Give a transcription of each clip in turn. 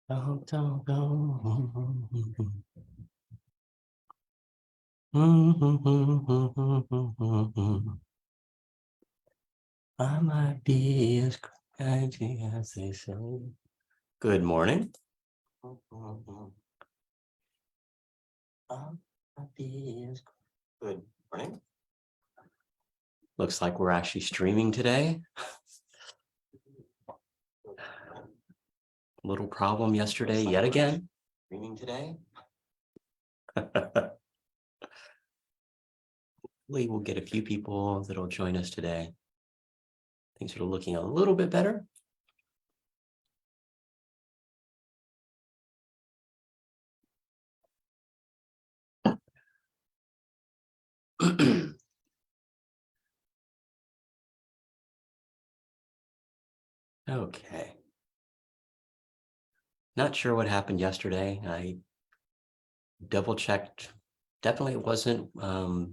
Don't go. I might be as crazy as they say. Good morning. Good morning. Looks like we're actually streaming today. Little problem yesterday, yet again. Streaming today. Hopefully we'll get a few people that'll join us today. Things are looking a little bit better. Okay. Not sure what happened yesterday. I double checked. Definitely it wasn't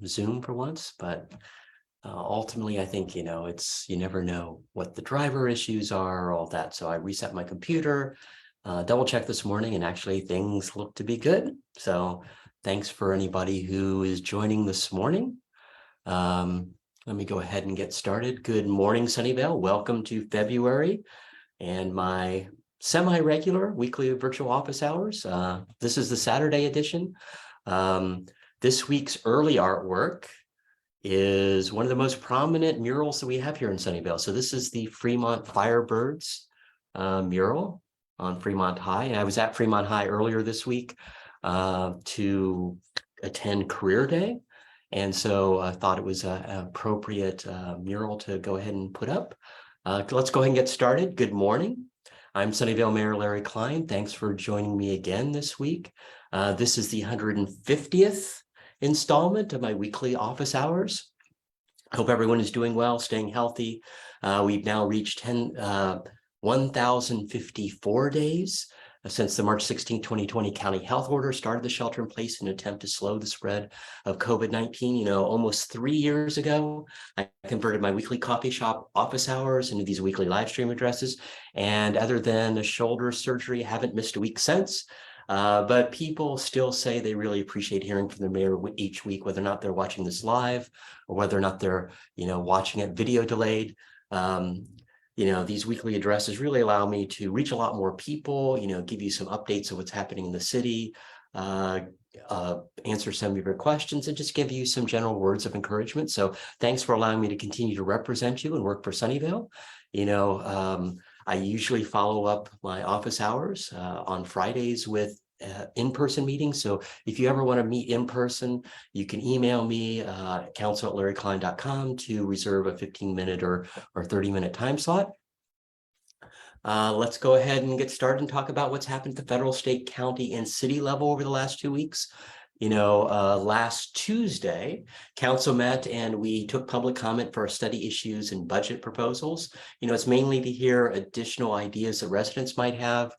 Zoom for once, but ultimately I think, it's, you never know what the driver issues are, all that. So I reset my computer, double checked this morning, and actually things look to be good. So thanks for anybody who is joining this morning. Let me go ahead and get started. Good morning, Sunnyvale. Welcome to February and my semi-regular weekly virtual office hours. This is the Saturday edition. This week's early artwork is one of the most prominent murals that we have here in Sunnyvale. So this is the Fremont Firebirds mural on Fremont High. And I was at Fremont High earlier this week to attend Career Day. And so I thought it was an appropriate mural to go ahead and put up. Let's go ahead and get started. Good morning. I'm Sunnyvale Mayor Larry Klein. Thanks for joining me again this week. This is the 150th installment of my weekly office hours. I hope everyone is doing well, staying healthy. We've now reached 1,054 days since the March 16, 2020 county health order started the shelter in place in an attempt to slow the spread of COVID-19. Almost 3 years ago, I converted my weekly coffee shop office hours into these weekly live stream addresses. And other than a shoulder surgery, I haven't missed a week since. But people still say they really appreciate hearing from the mayor each week, whether or not they're watching this live or whether or not they're, watching it video delayed. These weekly addresses really allow me to reach a lot more people, give you some updates of what's happening in the city, answer some of your questions, and just give you some general words of encouragement. So thanks for allowing me to continue to represent you and work for Sunnyvale. I usually follow up my office hours on Fridays with in-person meetings. So if you ever want to meet in person, you can email me council@larryklein.com to reserve a 15-minute or 30-minute time slot. Let's go ahead and get started and talk about what's happened at the federal, state, county, and city level over the last 2 weeks. Last Tuesday, council met and we took public comment for our study issues and budget proposals. It's mainly to hear additional ideas that residents might have.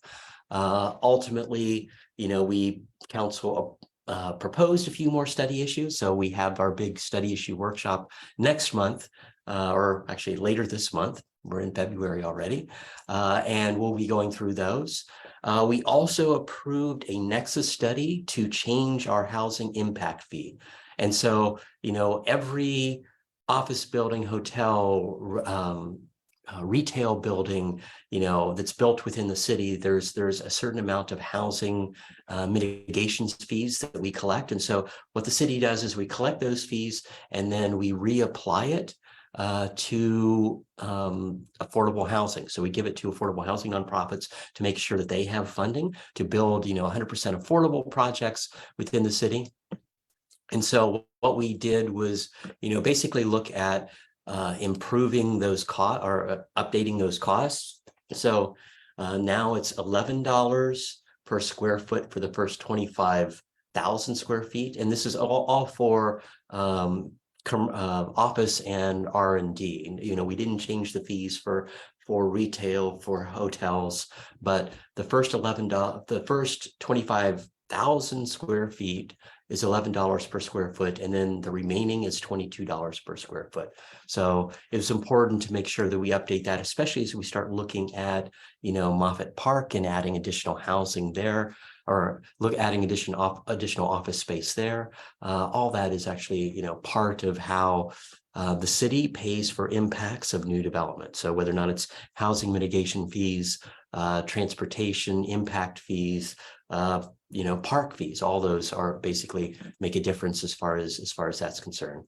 Ultimately, council proposed a few more study issues. So we have our big study issue workshop next month, or actually later this month. We're in February already, and we'll be going through those. We also approved a Nexus study to change our housing impact fee. And so, every office building, hotel, retail building, that's built within the city, there's a certain amount of housing mitigation fees that we collect. And so what the city does is we collect those fees and then we reapply it to affordable housing. So we give it to affordable housing nonprofits to make sure that they have funding to build, 100% affordable projects within the city. And so what we did was, basically look at improving those costs or updating those costs. So now it's $11 per square foot for the first 25,000 square feet. And this is all for office and R&D. We didn't change the fees for retail, for hotels, but the first $11, the first 25,000 square feet is $11 per square foot, and then the remaining is $22 per square foot. So it's important to make sure that we update that, especially as we start looking at, Moffett Park and adding additional housing there, or adding additional office space there. All that is actually, part of how the city pays for impacts of new development. So whether or not it's housing mitigation fees, transportation impact fees, park fees, all those are basically make a difference as far as that's concerned.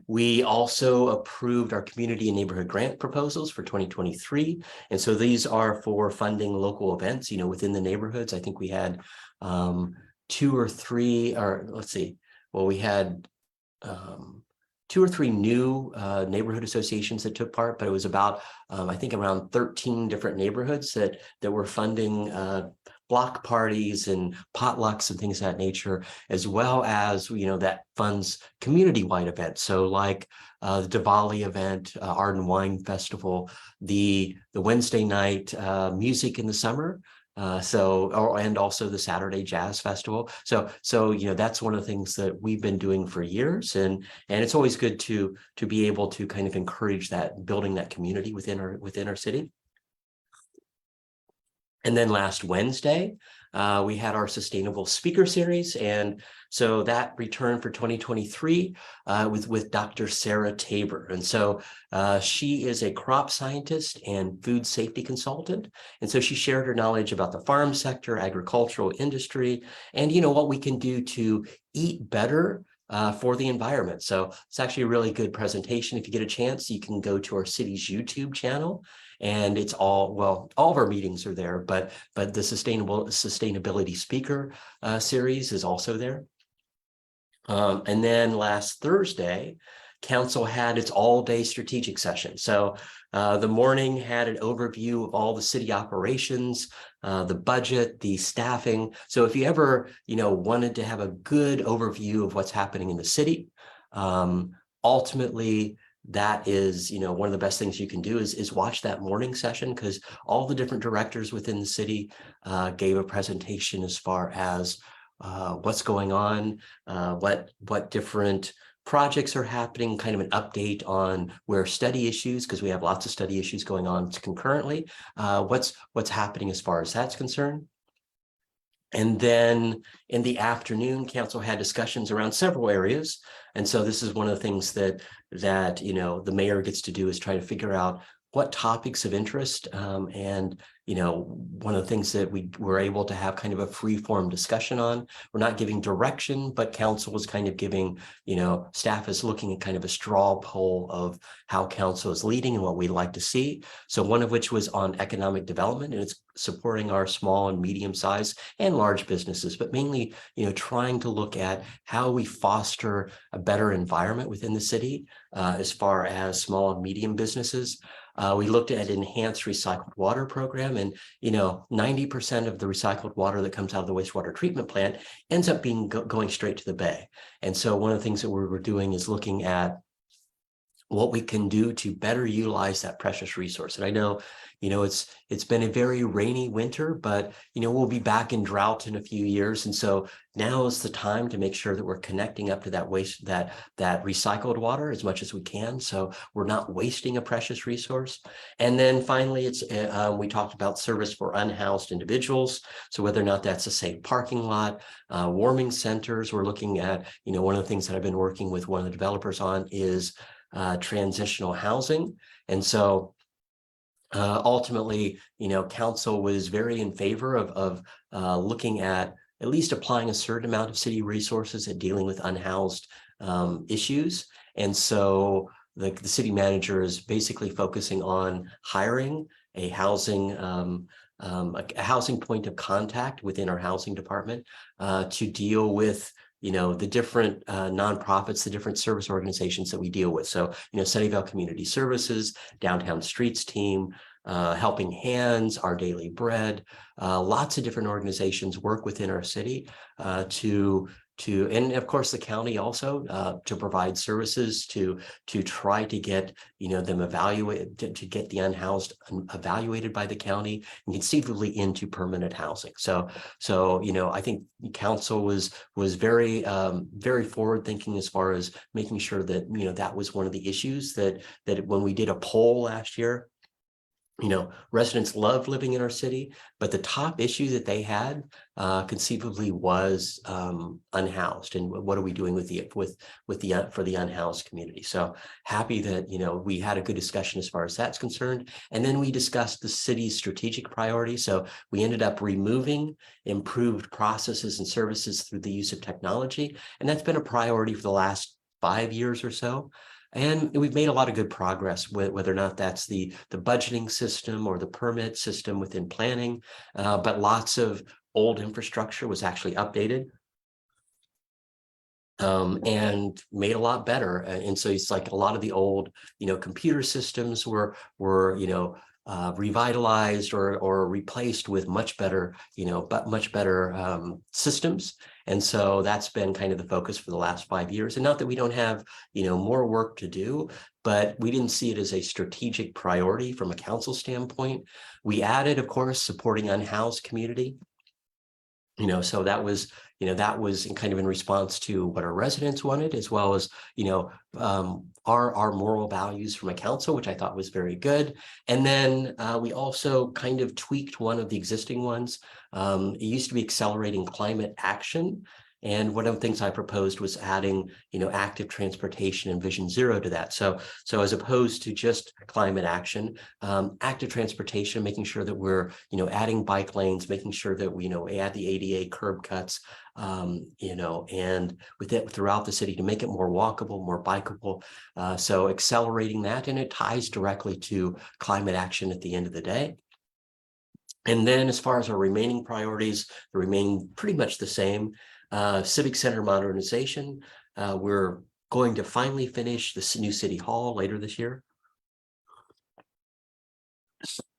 We also approved our community and neighborhood grant proposals for 2023. And so these are for funding local events, within the neighborhoods. I think we had 2 or 3, or let's see, well, we had 2 or 3 new neighborhood associations that took part, but it was about, I think, around 13 different neighborhoods that were funding block parties and potlucks and things of that nature, as well as, that funds community-wide events. So like the Diwali event, Art and Wine Festival, the Wednesday night music in the summer, and also the Saturday Jazz Festival. So that's one of the things that we've been doing for years, and it's always good to be able to kind of encourage that, building that community within our city. And then last Wednesday, we had our sustainable speaker series, and so that returned for 2023 with Dr. Sarah Tabor. And so she is a crop scientist and food safety consultant. And so she shared her knowledge about the farm sector, agricultural industry, and what we can do to eat better for the environment. So it's actually a really good presentation. If you get a chance, you can go to our city's YouTube channel, and it's all of our meetings are there, but the sustainability speaker series is also there. And then last Thursday, council had its all-day strategic session. So the morning had an overview of all the city operations, the budget, the staffing. So if you ever, wanted to have a good overview of what's happening in the city, ultimately, that is, one of the best things you can do is watch that morning session, because all the different directors within the city gave a presentation as far as what's going on, what different projects are happening, kind of an update on where study issues, because we have lots of study issues going on concurrently, what's happening as far as that's concerned. And then in the afternoon, council had discussions around several areas. And so this is one of the things that the mayor gets to do, is try to figure out what topics of interest. And one of the things that we were able to have kind of a free form discussion on. We're not giving direction, but council was kind of giving, staff is looking at kind of a straw poll of how council is leading and what we'd like to see. So one of which was on economic development, and it's supporting our small and medium size and large businesses, but mainly, trying to look at how we foster a better environment within the city as far as small and medium businesses. We looked at enhanced recycled water program, and 90% of the recycled water that comes out of the wastewater treatment plant ends up going straight to the bay. And so one of the things that we're doing is looking at what we can do to better utilize that precious resource. And I know, it's been a very rainy winter, but, we'll be back in drought in a few years. And so now is the time to make sure that we're connecting up to that that recycled water as much as we can, so we're not wasting a precious resource. And then finally, we talked about service for unhoused individuals. So whether or not that's a safe parking lot, warming centers, we're looking at, one of the things that I've been working with one of the developers on is transitional housing. And so ultimately, council was very in favor of looking at least applying a certain amount of city resources at dealing with unhoused issues. And so the city manager is basically focusing on hiring a housing point of contact within our housing department to deal with the different nonprofits, the different service organizations that we deal with. So, Sunnyvale Community Services, Downtown Streets Team, Helping Hands, Our Daily Bread, lots of different organizations work within our city to and of course the county also to provide services to try to get them evaluated, to get the unhoused evaluated by the county and conceivably into permanent housing. So I think council was very very forward thinking as far as making sure that that was one of the issues that when we did a poll last year, residents love living in our city, but the top issue that they had conceivably was unhoused, and what are we doing with for the unhoused community? So happy that we had a good discussion as far as that's concerned, and then we discussed the city's strategic priorities. So we ended up removing improved processes and services through the use of technology, and that's been a priority for the last 5 years or so. And we've made a lot of good progress, whether or not that's the budgeting system or the permit system within planning, but lots of old infrastructure was actually updated and made a lot better. And so it's like a lot of the old, computer systems were revitalized or replaced with much better, systems. And so that's been kind of the focus for the last 5 years. And not that we don't have, more work to do, but we didn't see it as a strategic priority from a council standpoint. We added, of course, supporting unhoused community. So that was kind of in response to what our residents wanted, as well as, our moral values from a council, which I thought was very good. And then we also kind of tweaked one of the existing ones. It used to be accelerating climate action. And one of the things I proposed was adding, active transportation and Vision Zero to that. So as opposed to just climate action, active transportation, making sure that we're, adding bike lanes, making sure that we, add the ADA curb cuts, and with it throughout the city to make it more walkable, more bikeable. So accelerating that, and it ties directly to climate action at the end of the day. And then as far as our remaining priorities, they remain pretty much the same. Civic Center modernization. We're going to finally finish the new City Hall later this year.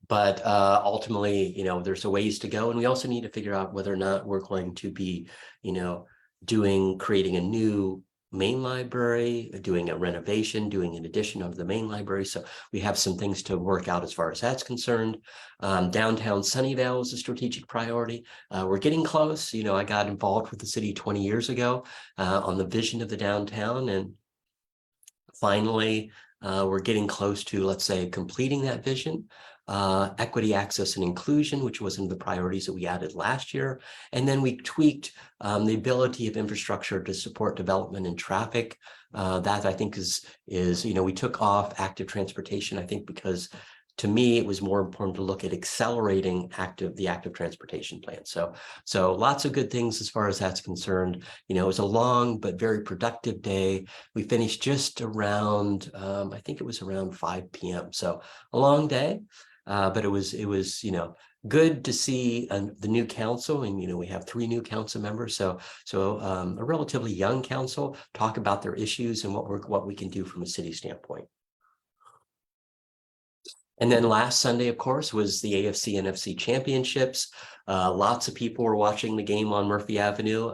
But ultimately, there's a ways to go. And we also need to figure out whether or not we're going to be, creating a new main library, doing a renovation, doing an addition of the main library. So we have some things to work out as far as that's concerned. Downtown Sunnyvale is a strategic priority. We're getting close. I got involved with the city 20 years ago on the vision of the downtown, and finally, we're getting close to, let's say, completing that vision. Equity, access, and inclusion, which was one of the priorities that we added last year. And then we tweaked the ability of infrastructure to support development and traffic. That I think is we took off active transportation, I think, because to me, it was more important to look at accelerating the active transportation plan. So lots of good things as far as that's concerned. It was a long but very productive day. We finished just around, I think it was around 5 p.m. So a long day. But it was good to see the new council, and we have 3 new council members, so a relatively young council talk about their issues and what we can do from a city standpoint. And then last Sunday, of course, was the AFC NFC championships. Lots of people were watching the game on Murphy Avenue.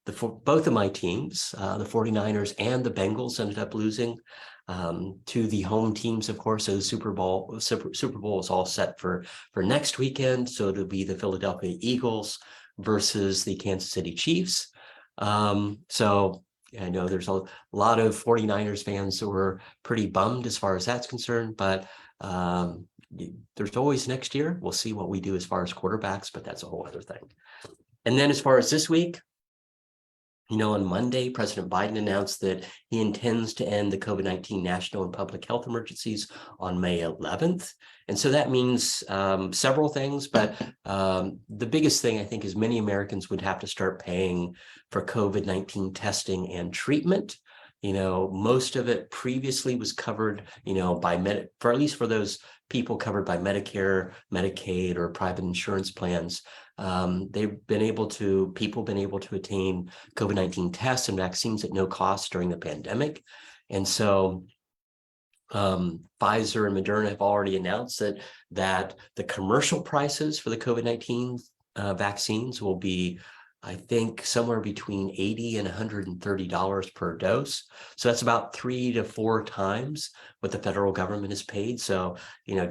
Both of my teams, the 49ers and the Bengals, ended up losing to the home teams, of course. So the Super Bowl is all set for next weekend. So it'll be the Philadelphia Eagles versus the Kansas City Chiefs. So I know there's a lot of 49ers fans who were pretty bummed as far as that's concerned, but there's always next year. We'll see what we do as far as quarterbacks, but that's a whole other thing. And then as far as this week, on Monday, President Biden announced that he intends to end the COVID-19 national and public health emergencies on May 11th. And so that means several things, but the biggest thing, I think, is many Americans would have to start paying for COVID-19 testing and treatment. Most of it previously was covered, for at least for those people covered by Medicare, Medicaid, or private insurance plans. People have been able to attain COVID-19 tests and vaccines at no cost during the pandemic. And so Pfizer and Moderna have already announced that the commercial prices for the COVID-19 vaccines will be I think somewhere between $80 and $130 per dose. So that's about 3 to 4 times what the federal government is paid. So,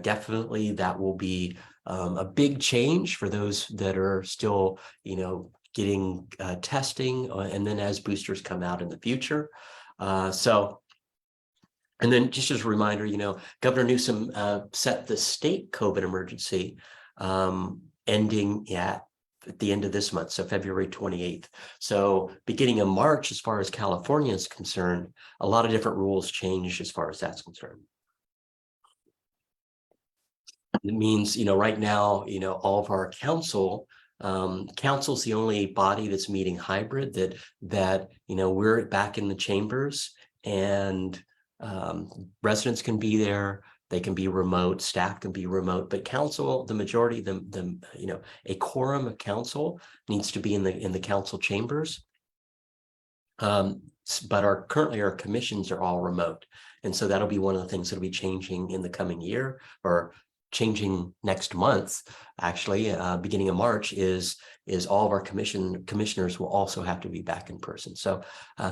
definitely that will be a big change for those that are still, getting testing, and then as boosters come out in the future. And then just as a reminder, Governor Newsom set the state COVID emergency ending at the end of this month, so February 28th. So beginning of March, as far as California is concerned, a lot of different rules change as far as that's concerned. It means, right now, all of our council's the only body that's meeting hybrid that we're back in the chambers, and residents can be there. They can be remote, staff can be remote, but council, the majority, a quorum of council needs to be in the council chambers. But currently our commissions are all remote. And so that'll be one of the things that'll be changing in the coming year, or changing next month, actually, beginning of March, is all of our commissioners will also have to be back in person. So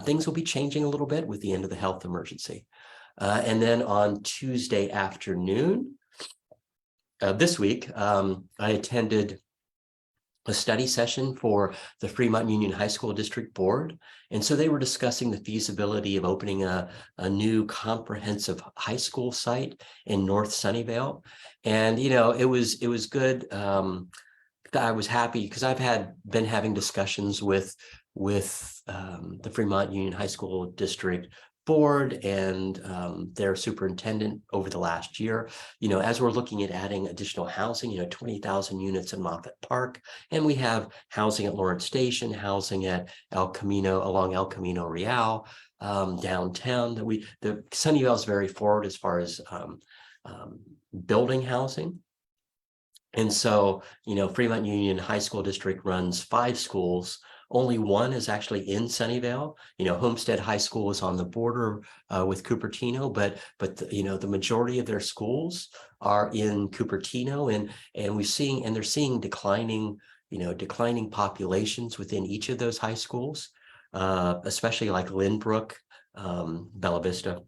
things will be changing a little bit with the end of the health emergency. And then on Tuesday afternoon this week, I attended a study session for the Fremont Union High School District Board. And so they were discussing the feasibility of opening a new comprehensive high school site in North Sunnyvale. And, it was good. I was happy because I've been having discussions with the Fremont Union High School District Board and their superintendent over the last year, as we're looking at adding additional housing, 20,000 units in Moffett Park, and we have housing at Lawrence Station, housing at along El Camino Real, downtown. The Sunnyvale is very forward as far as building housing. And so, Fremont Union High School District runs 5 schools. Only one is actually in Sunnyvale. Homestead High School is on the border with Cupertino, but the majority of their schools are in Cupertino, and they're seeing declining populations within each of those high schools, especially like Lynbrook, Bella Vista.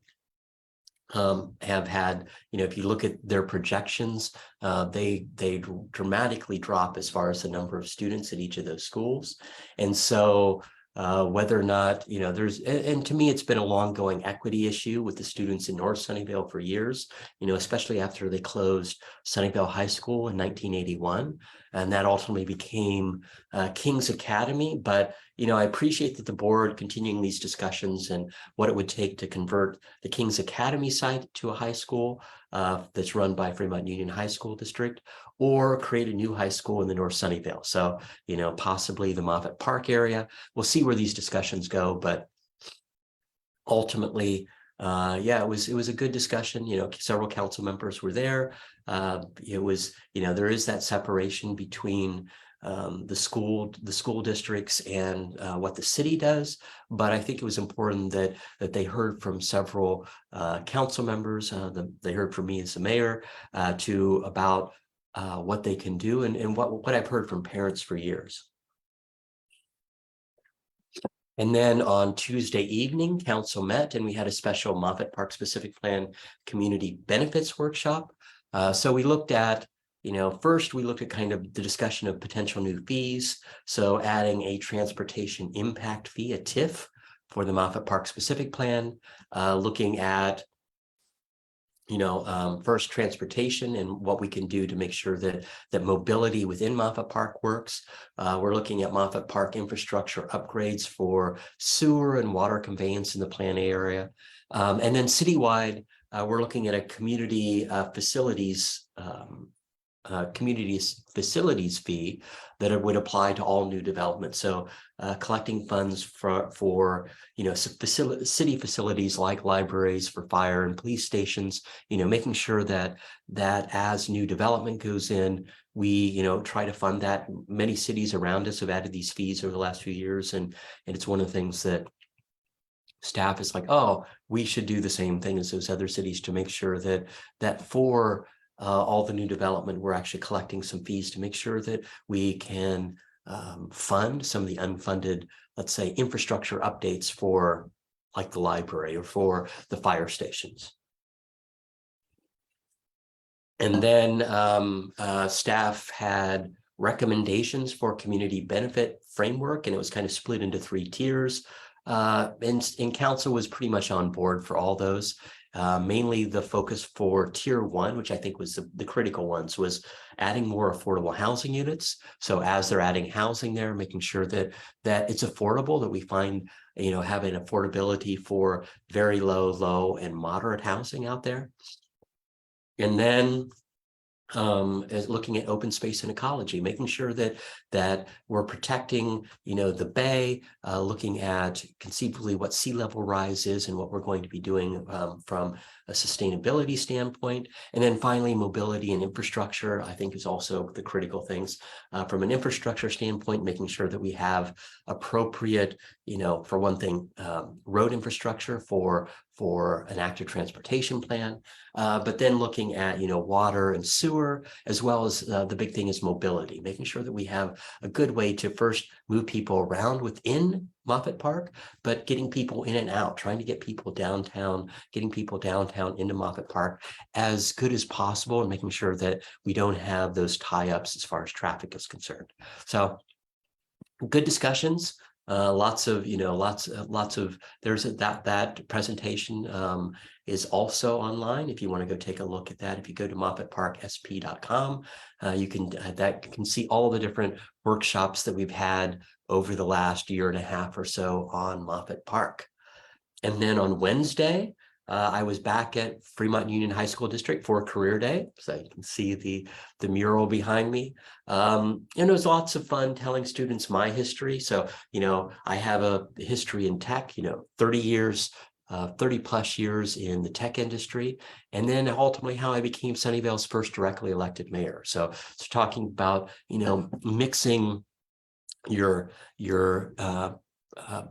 Have had, if you look at their projections, they dramatically drop as far as the number of students at each of those schools. And so whether or not, and to me, it's been a long-going equity issue with the students in North Sunnyvale for years, especially after they closed Sunnyvale High School in 1981. And that ultimately became King's Academy. But, I appreciate that the board continuing these discussions and what it would take to convert the King's Academy site to a high school that's run by Fremont Union High School District, or create a new high school in the North Sunnyvale. So, possibly the Moffett Park area. We'll see where these discussions go, but ultimately, it was a good discussion. Several council members were there. It was, there is that separation between the school districts and what the city does, but I think it was important that they heard from several council members. They heard from me as the mayor about what they can do, and what I've heard from parents for years. And then on Tuesday evening, council met and we had a special Moffett Park Specific Plan Community Benefits Workshop. So we looked at, first we looked at kind of the discussion of potential new fees. So adding a transportation impact fee, a TIF, for the Moffett Park Specific Plan, looking at first transportation and what we can do to make sure that mobility within Moffett Park works. We're looking at Moffett Park infrastructure upgrades for sewer and water conveyance in the plan area. And then citywide, we're looking at a community facilities fee that it would apply to all new development. So collecting funds for city facilities like libraries, for fire and police stations, making sure that as new development goes in, we try to fund that. Many cities around us have added these fees over the last few years, and it's one of the things that staff is like, oh, we should do the same thing as those other cities to make sure that for all the new development, we're actually collecting some fees to make sure that we can fund some of the unfunded, let's say, infrastructure updates for like the library or for the fire stations. And then staff had recommendations for community benefit framework, and it was kind of split into 3 tiers. And council was pretty much on board for all those. Mainly the focus for tier 1, which I think was the critical ones, was adding more affordable housing units. So as they're adding housing there, making sure that it's affordable, that we find, having affordability for very low and moderate housing out there. And then is looking at open space and ecology, making sure that we're protecting, the bay, looking at conceivably what sea level rise is and what we're going to be doing from a sustainability standpoint. And then finally, mobility and infrastructure, I think, is also the critical things from an infrastructure standpoint, making sure that we have appropriate, for one thing, road infrastructure for an active transportation plan, but then looking at, water and sewer, as well as the big thing is mobility, making sure that we have a good way to first move people around within Moffett Park, but getting people in and out, trying to get people downtown, getting people downtown into Moffett Park as good as possible, and making sure that we don't have those tie-ups as far as traffic is concerned. So good discussions. Lots of there's that presentation is also online if you want to go take a look at that. If you go to moffittparksp.com, you can see all the different workshops that we've had over the last year and a half or so on Moffett Park. And then on Wednesday, I was back at Fremont Union High School District for Career Day. So you can see the mural behind me. And it was lots of fun telling students my history. So, I have a history in tech, 30 years, 30 plus years in the tech industry, and then ultimately how I became Sunnyvale's first directly elected mayor. So it's talking about, mixing your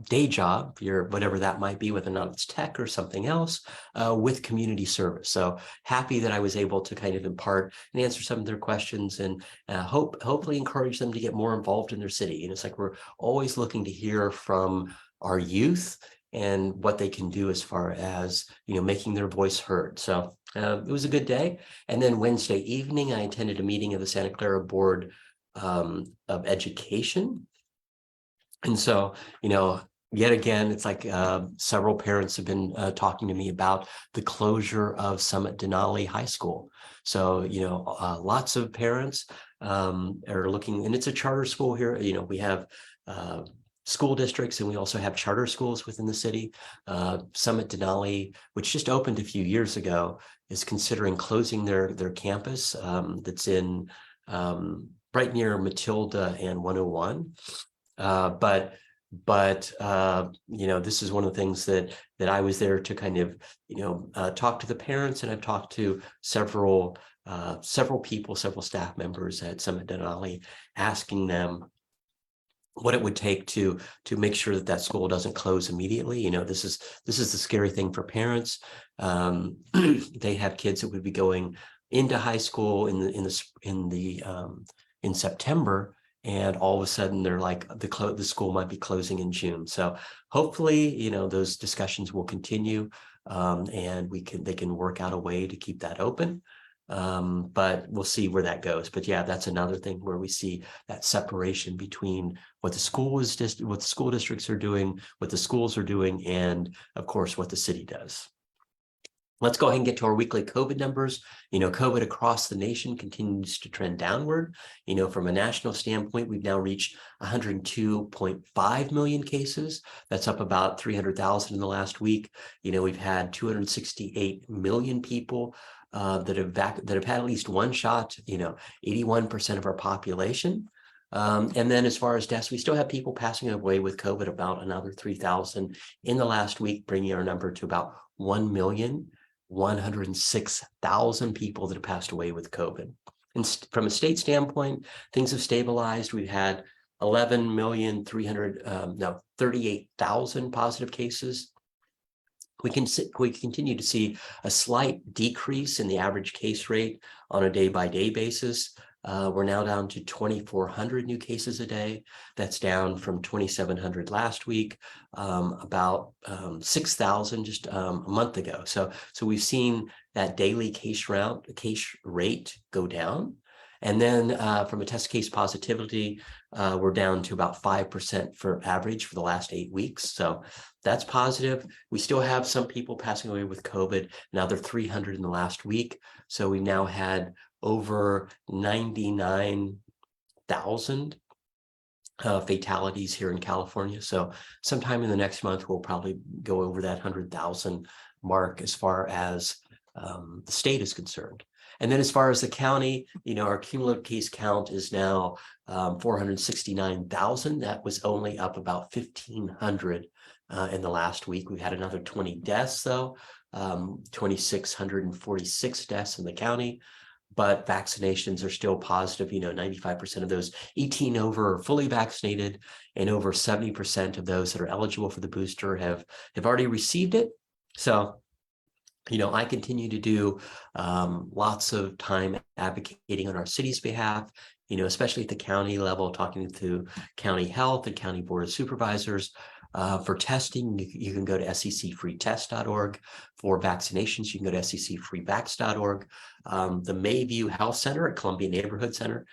day job, your whatever that might be, whether or not it's tech or something else, with community service. So happy that I was able to kind of impart and answer some of their questions, and hopefully encourage them to get more involved in their city. And it's like we're always looking to hear from our youth and what they can do as far as making their voice heard. So it was a good day. And then Wednesday evening, I attended a meeting of the Santa Clara Board of Education. And so, yet again, it's like several parents have been talking to me about the closure of Summit Denali High School. So, lots of parents are looking, and it's a charter school here. We have school districts, and we also have charter schools within the city. Summit Denali, which just opened a few years ago, is considering closing their campus that's in right near Matilda and 101. But this is one of the things that I was there to kind of talk to the parents, and I've talked to several people, several staff members at Summit Denali, asking them what it would take to make sure that school doesn't close immediately. This is the scary thing for parents. They have kids that would be going into high school in September, and all of a sudden they're like the school might be closing in June. So hopefully, those discussions will continue, and they can work out a way to keep that open. But we'll see where that goes. But yeah, that's another thing where we see that separation between what the school districts are doing, what the schools are doing, and of course what the city does. Let's go ahead and get to our weekly COVID numbers. COVID across the nation continues to trend downward. From a national standpoint, we've now reached 102.5 million cases. That's up about 300,000 in the last week. We've had 268 million people that have had at least one shot, 81% of our population. And then as far as deaths, we still have people passing away with COVID, about another 3,000 in the last week, bringing our number to about 1,106,000 people that have passed away with COVID. And from a state standpoint, things have stabilized. We've had 38,000 positive cases. We continue to see a slight decrease in the average case rate on a day-by-day basis. We're now down to 2,400 new cases a day. That's down from 2,700 last week, about 6,000 just a month ago. So we've seen that daily case rate go down. And then from a test case positivity, we're down to about 5% for average for the last 8 weeks. So that's positive. We still have some people passing away with COVID. Now they're 300 in the last week. So we now had over 99,000 fatalities here in California. So sometime in the next month, we'll probably go over that 100,000 mark as far as the state is concerned. And then as far as the county, our cumulative case count is now 469,000. That was only up about 1,500 in the last week. We've had another 20 deaths, though, 2,646 deaths in the county. But vaccinations are still positive. 95% of those 18 over are fully vaccinated, and over 70% of those that are eligible for the booster have already received it. So I continue to do lots of time advocating on our city's behalf, especially at the county level, talking to county health and county board of supervisors. For testing, you can go to secfreetest.org. For vaccinations, you can go to secfreevax.org. The Mayview Health Center at Columbia Neighborhood Center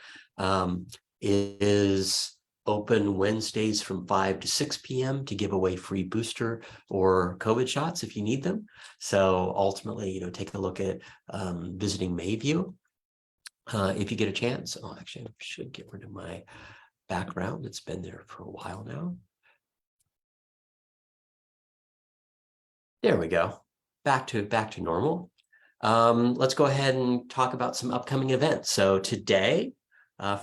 is open Wednesdays from 5 to 6 p.m. to give away free booster or COVID shots if you need them. So ultimately, take a look at visiting Mayview if you get a chance. Oh, actually, I should get rid of my background. It's been there for a while now. There we go. Back to normal. Let's go ahead and talk about some upcoming events. So today,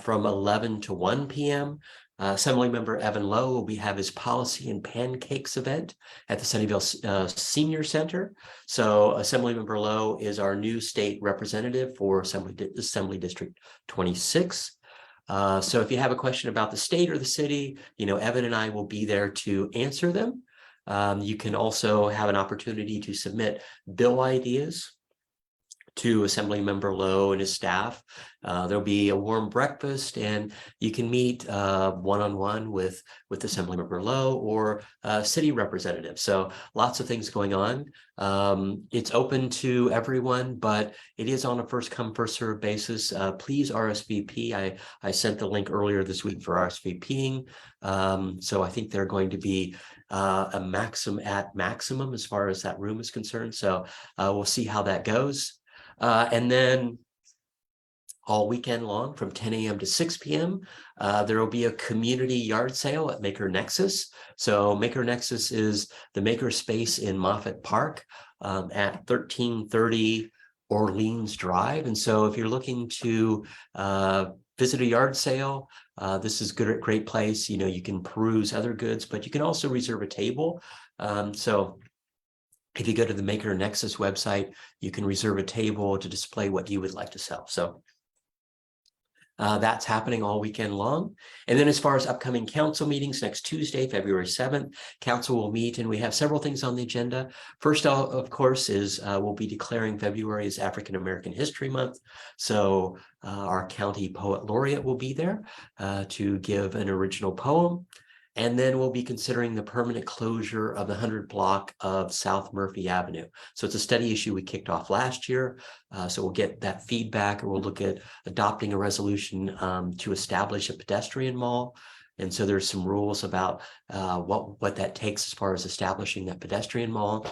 from 11 to 1 p.m., Assemblymember Evan Lowe will have his Policy and Pancakes event at the Sunnyvale Senior Center. So Assemblymember Lowe is our new state representative for Assembly District 26. So if you have a question about the state or the city, Evan and I will be there to answer them. You can also have an opportunity to submit bill ideas to Assemblymember Lowe and his staff. There'll be a warm breakfast, and you can meet one-on-one with Assemblymember Lowe or city representatives. So lots of things going on. It's open to everyone, but it is on a first come, first served basis. Please RSVP. I sent the link earlier this week for RSVPing. So I think they're going to be a maximum as far as that room is concerned. So we'll see how that goes. And then all weekend long from 10 a.m. to 6 p.m., there will be a community yard sale at Maker Nexus. So Maker Nexus is the maker space in Moffett Park at 1330 Orleans Drive. And so if you're looking to visit a yard sale, this is a great place. You can peruse other goods, but you can also reserve a table. So if you go to the Maker Nexus website, you can reserve a table to display what you would like to sell. So that's happening all weekend long. And then as far as upcoming council meetings, next Tuesday, February 7th, council will meet, and we have several things on the agenda. First, of course, is we'll be declaring February as African American History Month. So our county poet laureate will be there to give an original poem. And then we'll be considering the permanent closure of the 100 block of South Murphy Avenue. So it's a study issue we kicked off last year. So we'll get that feedback, and we'll look at adopting a resolution to establish a pedestrian mall. And so there's some rules about what that takes as far as establishing that pedestrian mall.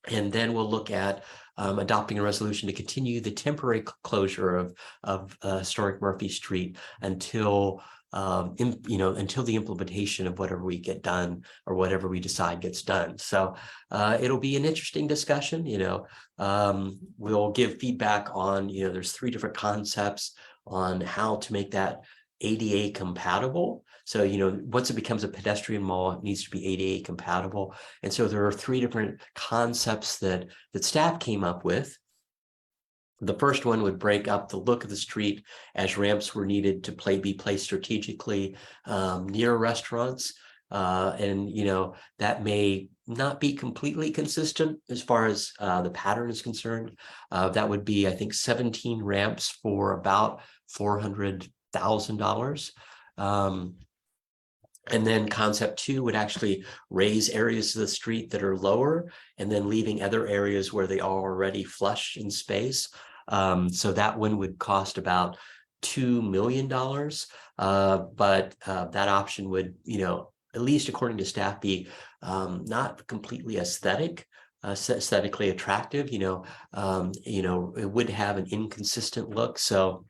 And then we'll look at adopting a resolution to continue the temporary closure of historic Murphy Street until until the implementation of whatever we get done or whatever we decide gets done. So it'll be an interesting discussion. We'll give feedback on, there's 3 different concepts on how to make that ADA compatible. So, once it becomes a pedestrian mall, it needs to be ADA compatible. And so there are 3 different concepts that staff came up with. The first one would break up the look of the street as ramps were needed to be placed strategically near restaurants. And, that may not be completely consistent as far as the pattern is concerned. That would be, I think, 17 ramps for about $400,000. And then concept 2 would actually raise areas of the street that are lower and then leaving other areas where they are already flush in space. So that one would cost about $2 million. But that option would, at least according to staff, be not completely aesthetically attractive. It would have an inconsistent look. So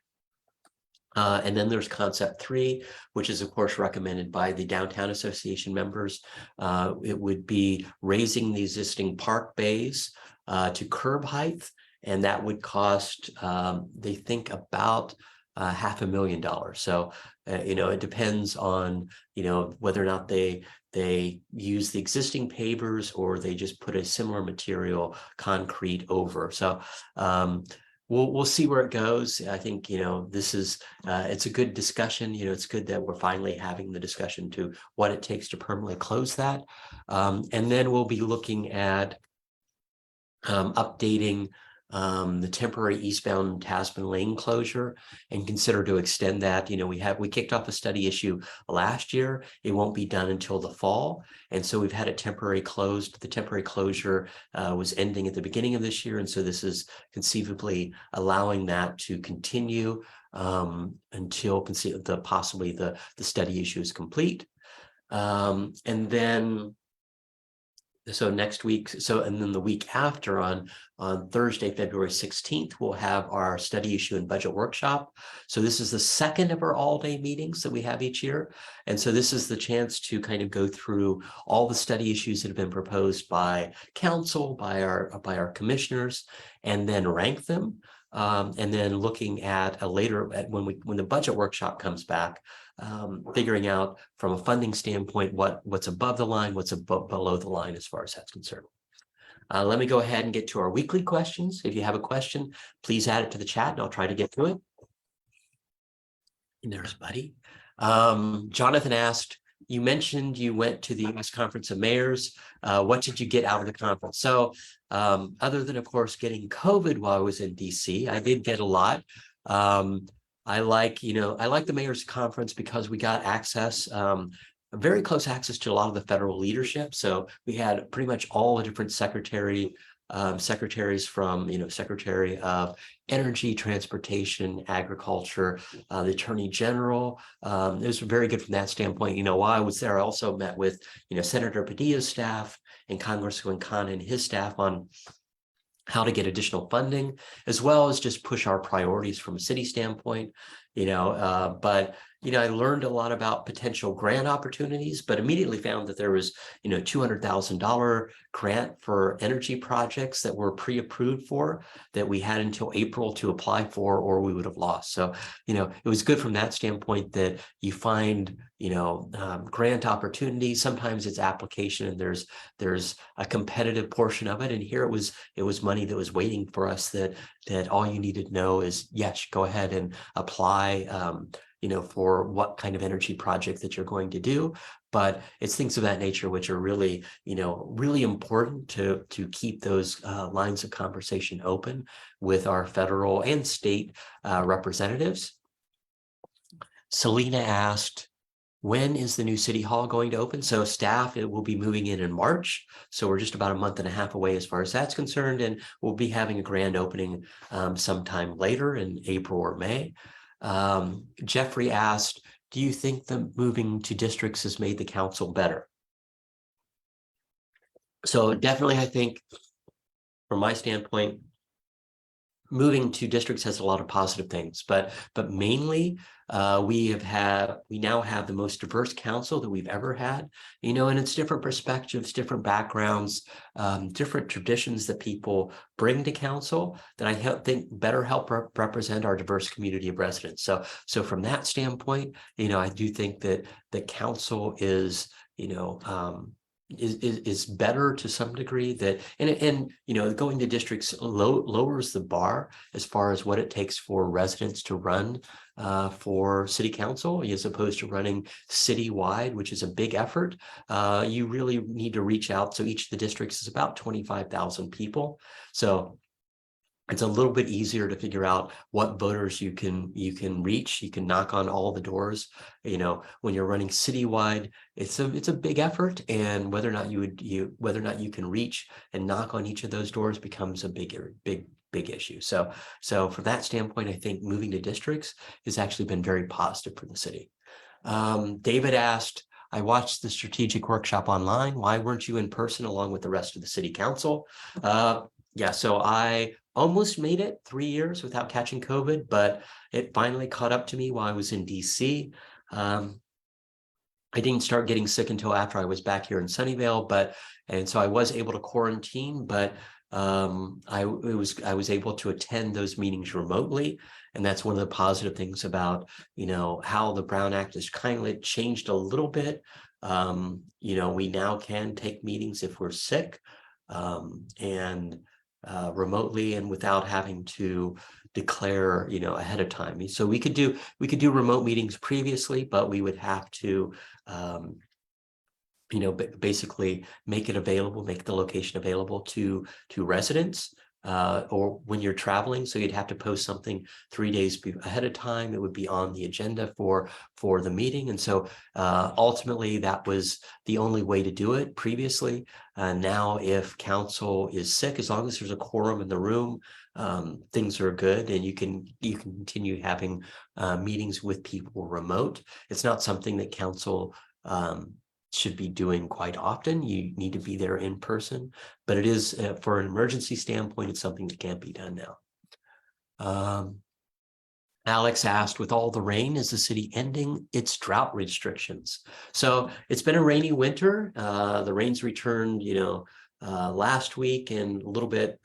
and then there's concept 3, which is of course recommended by the Downtown Association members. It would be raising the existing park bays to curb height, and that would cost, they think, about $500,000. So, it depends on, whether or not they use the existing pavers or they just put a similar material, concrete, over. So we'll see where it goes. I think, this is, it's a good discussion. It's good that we're finally having the discussion to what it takes to permanently close that. And then we'll be looking at updating the temporary eastbound Tasman Lane closure and consider to extend that. We kicked off a study issue last year. It won't be done until the fall. And so we've had it temporary closed. The temporary closure was ending at the beginning of this year. And so this is conceivably allowing that to continue until possibly the study issue is complete. And then next week, and then the week after, on Thursday, February 16th, we'll have our study issue and budget workshop. So this is the second of our all-day meetings that we have each year. And so this is the chance to kind of go through all the study issues that have been proposed by council, by our commissioners, and then rank them. And then looking at when the budget workshop comes back, figuring out from a funding standpoint what's above the line, what's below the line as far as that's concerned. Let me go ahead and get to our weekly questions. If you have a question, please add it to the chat and I'll try to get to it. And there's Buddy. Jonathan asked, you mentioned you went to the U.S. Conference of Mayors. What did you get out of the conference? So other than, of course, getting COVID while I was in DC, I did get a lot. I like the Mayor's Conference because we got access, very close access to a lot of the federal leadership. So we had pretty much all the different secretaries from, Secretary of Energy, Transportation, Agriculture, the Attorney General. It was very good from that standpoint. While I was there, I also met with, Senator Padilla's staff and Congressman Khan and his staff on how to get additional funding, as well as just push our priorities from a city standpoint, but I learned a lot about potential grant opportunities, but immediately found that there was, $200,000 grant for energy projects that were pre-approved for that we had until April to apply for, or we would have lost. So, it was good from that standpoint that you find, grant opportunities. Sometimes it's application and there's a competitive portion of it. And here it was money that was waiting for us that all you needed to know is, yes, go ahead and apply, for what kind of energy project that you're going to do. But it's things of that nature which are really, really important to keep those lines of conversation open with our federal and state representatives. Selena asked, when is the new city hall going to open? So staff, it will be moving in March. So we're just about a month and a half away as far as that's concerned. And we'll be having a grand opening sometime later in April or May. Jeffrey asked, do you think the moving to districts has made the council better? So definitely, I think from my standpoint, moving to districts has a lot of positive things, but mainly we now have the most diverse council that we've ever had, and it's different perspectives, different backgrounds, different traditions that people bring to council that I think better help represent our diverse community of residents. So from that standpoint, I do think that the council is, is better to some degree, that and you know, going to districts lowers the bar as far as what it takes for residents to run for city council, as opposed to running citywide, which is a big effort. You really need to reach out. So each of the districts is about 25,000 people. So it's a little bit easier to figure out what voters you can reach. You can knock on all the doors. You know, when you're running citywide, it's a big effort, and whether or not you can reach and knock on each of those doors becomes a big issue. So from that standpoint, I think moving to districts has actually been very positive for the city. David asked, I watched the strategic workshop online. Why weren't you in person along with the rest of the city council? Yeah, so I almost made it 3 years without catching COVID, but it finally caught up to me while I was in DC. I didn't start getting sick until after I was back here in Sunnyvale, and so I was able to quarantine, but I was able to attend those meetings remotely. And that's one of the positive things about, you know, how the Brown Act has kind of changed a little bit. You know, we now can take meetings if we're sick, and remotely, and without having to declare, you know, ahead of time. So we could do remote meetings previously, but we would have to you know, basically make it available, make the location available to residents, or when you're traveling. So you'd have to post something 3 days ahead of time. It would be on the agenda for the meeting. And so ultimately that was the only way to do it previously. Now, if council is sick, as long as there's a quorum in the room, things are good, and you can continue having meetings with people remote. It's not something that council should be doing quite often. You need to be there in person, but it is, for an emergency standpoint, it's something that can't be done now. Alex asked, with all the rain, is the city ending its drought restrictions? So it's been a rainy winter. The rains returned, you know, last week, and a little bit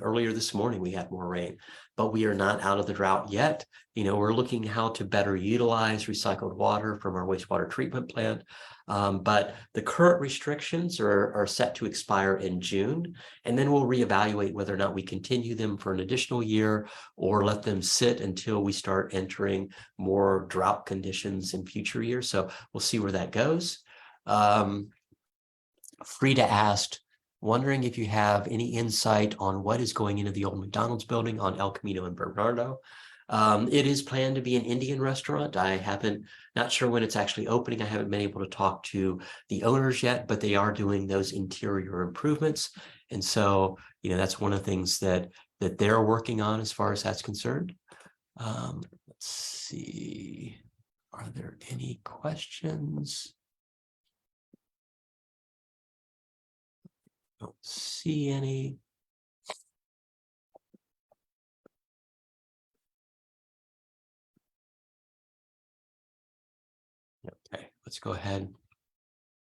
earlier this morning we had more rain, but we are not out of the drought yet. You know, we're looking how to better utilize recycled water from our wastewater treatment plant. But the current restrictions are set to expire in June, and then we'll reevaluate whether or not we continue them for an additional year or let them sit until we start entering more drought conditions in future years. So we'll see where that goes. Frida asked, wondering if you have any insight on what is going into the old McDonald's building on El Camino and Bernardo. It is planned to be an Indian restaurant. Not sure when it's actually opening. I haven't been able to talk to the owners yet, but they are doing those interior improvements. And so, you know, that's one of the things that they're working on as far as that's concerned. Let's see, are there any questions? Don't see any. Okay, let's go ahead.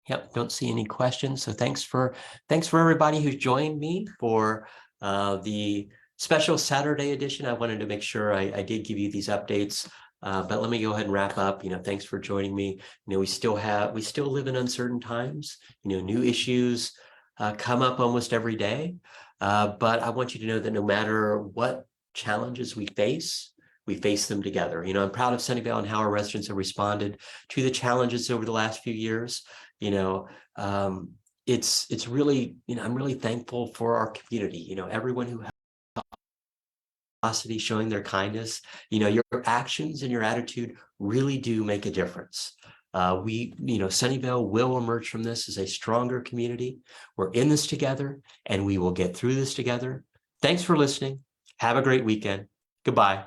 Yep, don't see any questions. So thanks for everybody who's joined me for the special Saturday edition. I wanted to make sure I did give you these updates. But let me go ahead and wrap up. You know, thanks for joining me. You know, we still live in uncertain times. You know, new issues come up almost every day. But I want you to know that no matter what challenges we face them together. You know, I'm proud of Sunnyvale and how our residents have responded to the challenges over the last few years. You know, it's really, you know, I'm really thankful for our community. You know, everyone who has showing their kindness. You know, your actions and your attitude really do make a difference. You know, Sunnyvale will emerge from this as a stronger community. We're in this together, and we will get through this together. Thanks for listening. Have a great weekend. Goodbye.